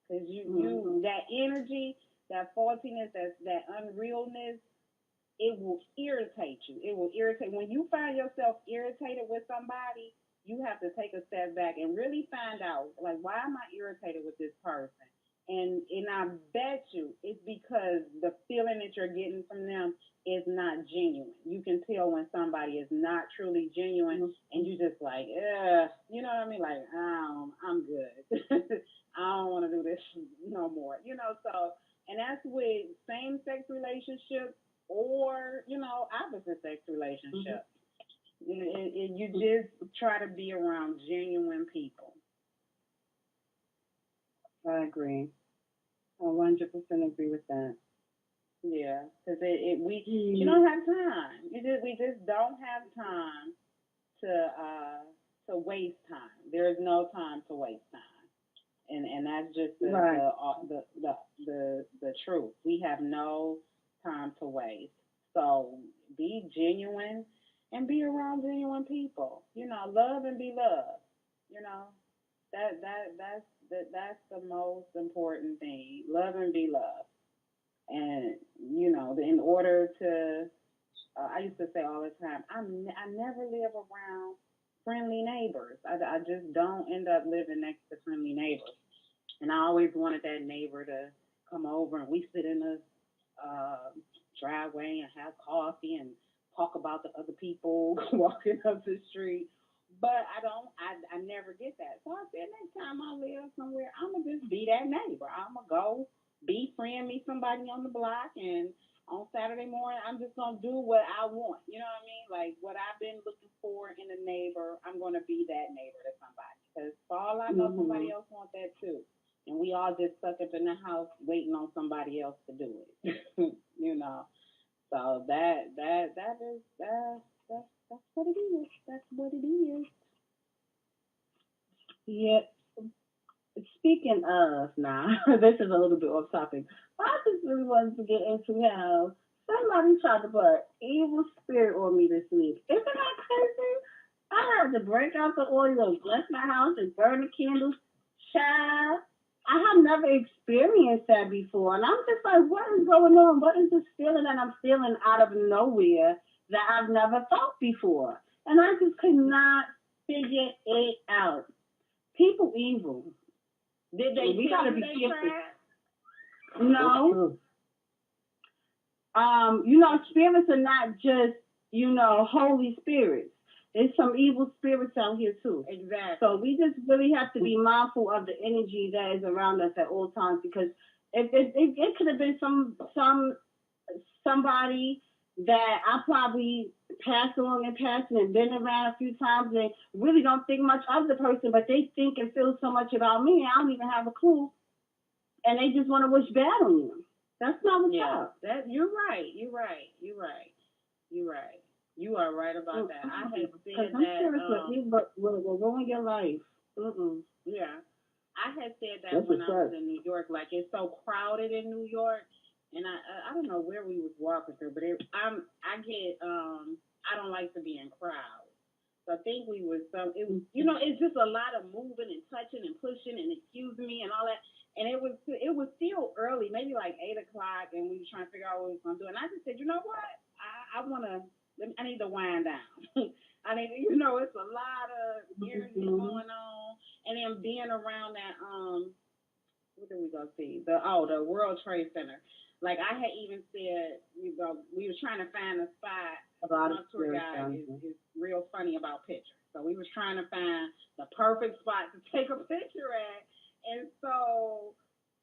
[SPEAKER 1] because you that energy, that faultiness, that unrealness, it will irritate you. It will irritate. When you find yourself irritated with somebody, you have to take a step back and really find out, like, why am I irritated with this person? And I bet you it's because the feeling that you're getting from them is not genuine. You can tell when somebody is not truly genuine, and you just like, you know what I mean? Like, I'm good. I don't want to do this no more. So, and that's with same-sex relationships, or, opposite sex relationship. You just try to be around genuine people.
[SPEAKER 2] I agree. I 100% agree with that.
[SPEAKER 1] Yeah, because you don't have time. We just don't have time to waste time. There is no time to waste time, and that's just the truth. We have no time to waste. So be genuine and be around genuine people. Love and be loved. That's the most important thing. Love and be loved. And in order to, I used to say all the time, I never live around friendly neighbors. I just don't end up living next to friendly neighbors. And I always wanted that neighbor to come over and we sit in the driveway and have coffee and talk about the other people walking up the street. But I never get that. So I said, next time I live somewhere, I'm going to just be that neighbor. I'm going to go befriend me somebody on the block, and on Saturday morning, I'm just going to do what I want. You know what I mean? Like, what I've been looking for in a neighbor, I'm going to be that neighbor to somebody. Because for all I know, somebody else wants that too. And we all just stuck up in the house waiting on somebody else to do it. So that's what it is. That's what it is.
[SPEAKER 2] Yeah. Speaking of, this is a little bit off topic. I just really wanted to get into how somebody tried to put an evil spirit on me this week. Isn't that crazy? I had to break out the oil, bless my house, and burn the candles. Child, I have never experienced that before. And I'm just like, what is going on? What is this feeling that I'm feeling out of nowhere that I've never thought before. And I just could not figure it out. People evil.
[SPEAKER 1] Did they
[SPEAKER 2] we gotta be careful. No. Spirits are not just, holy spirits. There's some evil spirits out here too.
[SPEAKER 1] Exactly.
[SPEAKER 2] So we just really have to be mindful of the energy that is around us at all times, because it could have been somebody that I probably passed along in passing and been around a few times and really don't think much of the person, but they think and feel so much about me, I don't even have a clue. And they just want to wish bad on you. That's not what's up.
[SPEAKER 1] You're right. You are right about that. I had said that.
[SPEAKER 2] Will ruin your life.
[SPEAKER 1] Yeah. I had said that when I was in New York. Like, it's so crowded in New York. And I don't know where we was walking through, but I don't like to be in crowds. So I think it was, it's just a lot of moving and touching and pushing and excuse me and all that. And it was still early, maybe like 8 o'clock, and we were trying to figure out what we was going to do. And I just said, you know what? I need to wind down. I need, it's a lot of energy going on. And then being around that, what did we go see? The World Trade Center. Like, I had even said, we were trying to find a spot. My tour guide is real funny about pictures. So we was trying to find the perfect spot to take a picture at. And so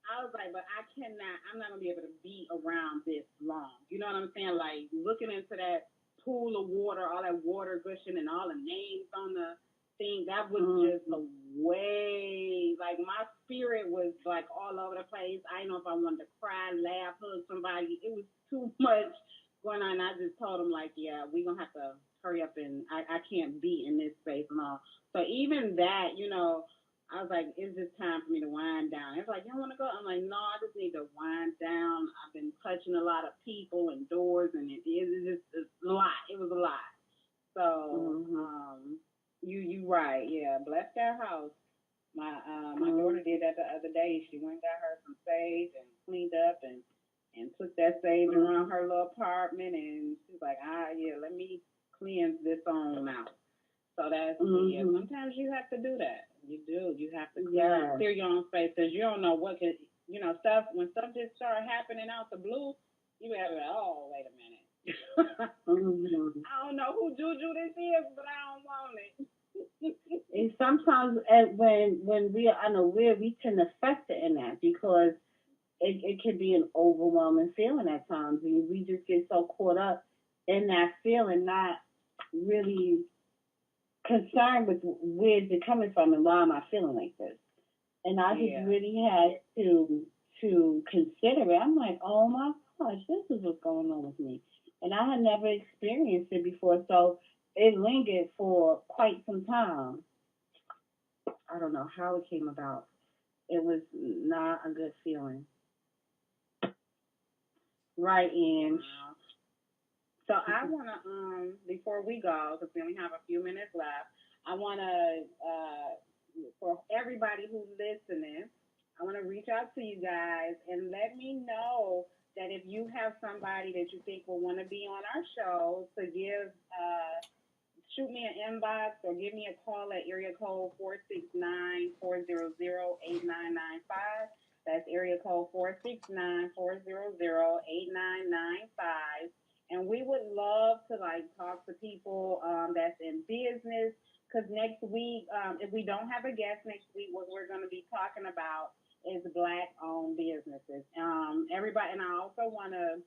[SPEAKER 1] I was like, but I'm not going to be able to be around this long. You know what I'm saying? Like, looking into that pool of water, all that water gushing and all the names on the thing, that was just a way, like, my spirit was, like, all over the place. I didn't know if I wanted to cry, laugh, hug somebody. It was too much going on. I just told them, like, yeah, we're going to have to hurry up, and I can't be in this space and all. So even that, I was like, it's just time for me to wind down. It's like, you don't want to go? I'm like, no, I just need to wind down. I've been touching a lot of people and doors, and it's a lot. It was a lot. So, you right. Yeah, bless that house. My daughter did that the other day. She went and got her some sage and cleaned up and took that sage around her little apartment, and she's like, let me cleanse this on out. So that's, sometimes you have to do that. You do. You have to clear your own space, because you don't know what could, stuff, when stuff just start happening out the blue, you have to be like, oh, wait a minute. I don't know who juju this is, but I don't want it.
[SPEAKER 2] And sometimes when we are unaware, we tend to fester in that, because it can be an overwhelming feeling at times. And we just get so caught up in that feeling, not really concerned with where's it coming from and why am I feeling like this. And I just really had to consider it. I'm like, oh my gosh, this is what's going on with me. And I had never experienced it before, so it lingered for quite some time. I don't know how it came about. It was not a good feeling. Right, Ange.
[SPEAKER 1] So I want to, before we go, because we only have a few minutes left, I want to, for everybody who's listening, I want to reach out to you guys and let me know that if you have somebody that you think will want to be on our show, to shoot me an inbox or give me a call at area code 469-400-8995. That's area code 469-400-8995. And we would love to, talk to people that's in business, because next week, if we don't have a guest next week, what we're going to be talking about is Black-owned businesses. Everybody, and I also want to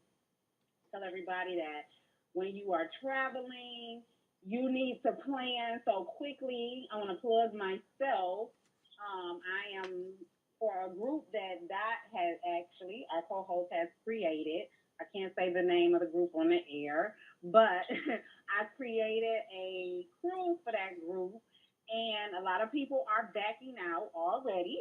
[SPEAKER 1] tell everybody that when you are traveling, you need to plan. So quickly, I want to plug myself. I am for a group that Dot has actually, our co-host has created. I can't say the name of the group on the air, but I created a cruise for that group, and a lot of people are backing out already.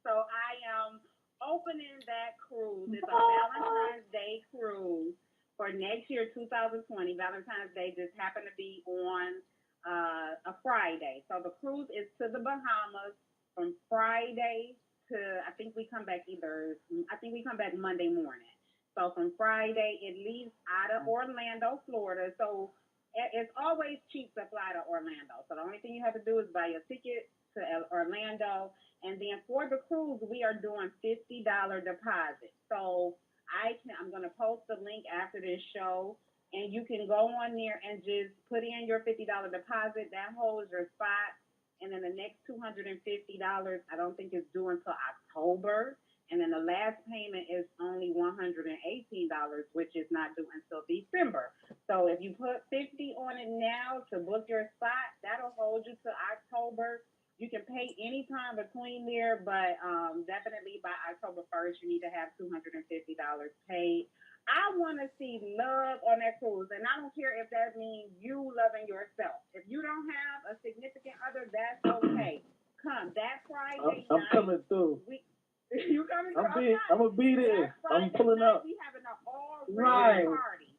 [SPEAKER 1] So I am opening that cruise. It's a Valentine's Day cruise for next year, 2020. Valentine's Day just happened to be on a Friday. So the cruise is to the Bahamas from Friday to, I think we come back Monday morning. So from Friday, it leaves out of Orlando, Florida. So it's always cheap to fly to Orlando. So the only thing you have to do is buy a ticket to Orlando. And then for the cruise, we are doing $50 deposit. So I'm going to post the link after this show. And you can go on there and just put in your $50 deposit. That holds your spot. And then the next $250, I don't think it's due until October. And then the last payment is only $118, which is not due until December. So if you put 50 on it now to book your spot, that'll hold you to October. You can pay any time between there, but definitely by October 1st, you need to have $250 paid. I want to see love on that cruise, and I don't care if that means you loving yourself. If you don't have a significant other, that's okay. Come that Friday
[SPEAKER 3] I'm
[SPEAKER 1] night.
[SPEAKER 3] coming through.
[SPEAKER 1] You coming through?
[SPEAKER 3] I'm gonna be there. I'm pulling up.
[SPEAKER 1] We having an all-red party.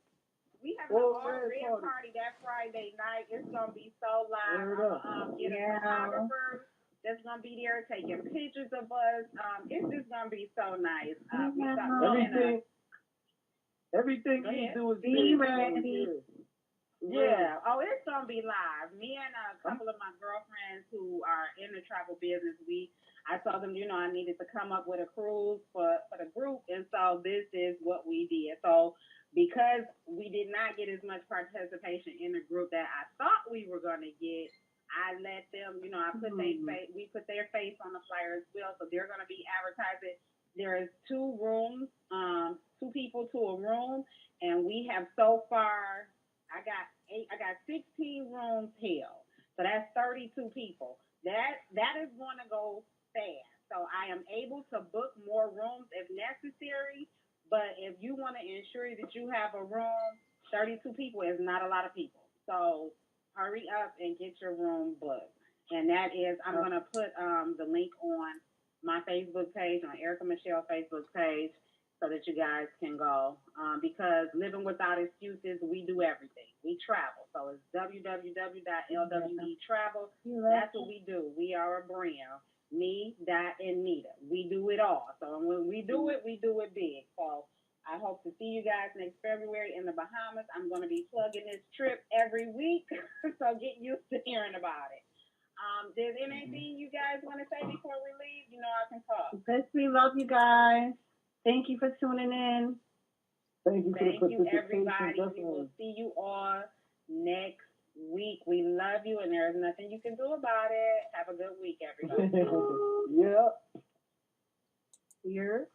[SPEAKER 1] We having an all-red
[SPEAKER 3] party.
[SPEAKER 1] party that Friday night. It's gonna be so live. Get a photographer that's gonna be there taking pictures of us. It's just gonna be so nice.
[SPEAKER 3] Everything we do is
[SPEAKER 2] be ready.
[SPEAKER 1] Yeah. Oh, it's gonna be live. Me and a couple of my girlfriends who are in the travel business, I told them, I needed to come up with a cruise for the group, and so this is what we did. So because we did not get as much participation in the group that I thought we were gonna get, I let them, I put we put their face on the flyer as well, so they're gonna be advertising. There is 2 rooms, 2 people to a room, and we have so far. I got 16 rooms held, so that's 32 people. That is going to go fast. So I am able to book more rooms if necessary. But if you want to ensure that you have a room, 32 people is not a lot of people. So hurry up and get your room booked. And that is, I'm going to put the link on my Facebook page, on Erica Michele Facebook page, so that you guys can go. Because living without excuses, we do everything. We travel. So it's www.LWER That's what we do. We are a brand. Me, Dot, and Nita. We do it all. So when we do it big. So I hope to see you guys next February in the Bahamas. I'm going to be plugging this trip every week, so get used to hearing about it. There's anything you guys want to say before we leave? I can talk.
[SPEAKER 2] We love you guys. Thank you for tuning in.
[SPEAKER 3] Thank you,
[SPEAKER 1] everybody. We will see you all next week. We love you, and there's nothing you can do about it. Have a good week, everybody.
[SPEAKER 3] Yeah.
[SPEAKER 2] Here.